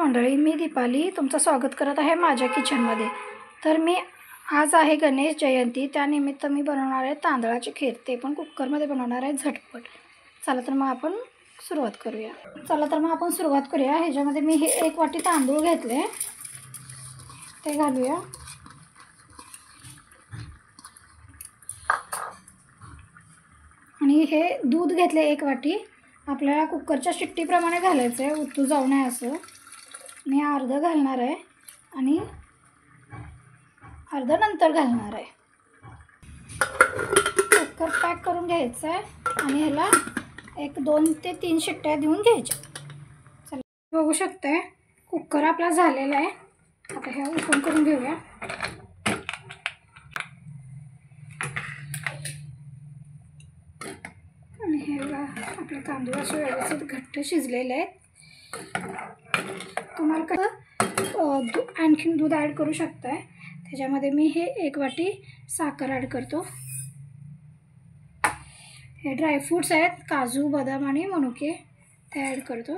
मंडळी, मी दीपाली तुमचं स्वागत करत आहे माझ्या किचनमध्ये। तर मी आज आहे गणेश जयंती, त्यानिमित्त मी बनवणार आहे तांदळाची खीर, ते पण कुकरमध्ये बनवणार आहे झटपट। चला तर मग आपण सुरुवात करूया। ह्याच्यामध्ये मी हे 1 वाटी तांदूळ घेतले, ते घालूया। आणि हे दूध घेतले 1 वाटी, आपल्याला कुकरच्या शिट्टीप्रमाणे घालायचं आहे, उतू जाऊ नये असं। मी अर्ध घालणार आहे आणि अर्ध नंतर घालणार आहे। कुकर पॅक करून घ्यायचं आहे आणि ह्याला 1-2 ते 3 शिट्ट्या देऊन घ्यायच्या। चला, बघू शकताय कुकर आपला झालेला आहे। आता हे ओपन करून घेऊया। आणि हे आपले तांदूळ असे व्यवस्थित घट्ट शिजलेले आहेत। तुम्हाला कसं आणखीन दूध ॲड करू शकताय। त्याच्यामध्ये मी हे 1 वाटी साखर ॲड करतो। हे ड्रायफ्रूट्स आहेत, काजू, बदाम आणि मनुके, ते ॲड करतो।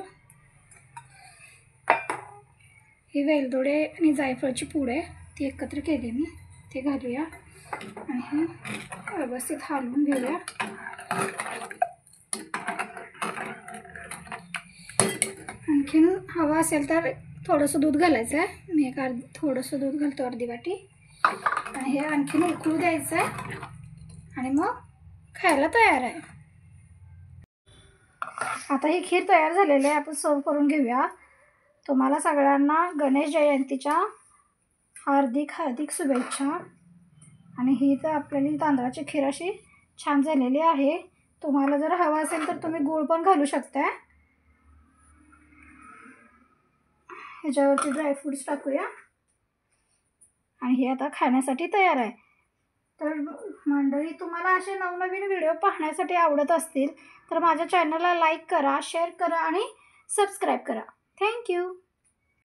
ही वेलदोडे आणि जायफळची पूड आहे, ती एकत्र केली मी, ते घालूया आणि हे व्यवस्थित हलवून घेऊया। आणखीन हवा असेल तर थोडंसं दूध घालायचं आहे। मी थोडंसं दूध घालतो, अर्धी वाटी, आणि हे आणखीन उकळू द्यायचं आहे आणि मग खायला तयार आहे। आता ही खीर तयार झालेली आहे, आपण सर्व करून घेऊया। तुम्हाला सगळ्यांना गणेश जयंतीच्या हार्दिक शुभेच्छा। आणि ही तर आपल्याला तांदळाची खीर अशी छान झालेली आहे। तुम्हाला जर हवा असेल तर तुम्ही गूळ पण घालू शकता। ह्याच्यावरती ड्रायफ्रूट्स टाकूया आणि हे आता खाण्यासाठी तयार आहे। तर मंडळी, तुम्हाला असे नवनवीन व्हिडिओ पाहण्यासाठी आवडत असतील तर माझ्या चॅनलला लाईक करा, शेअर करा आणि सबस्क्राईब करा। थँक्यू।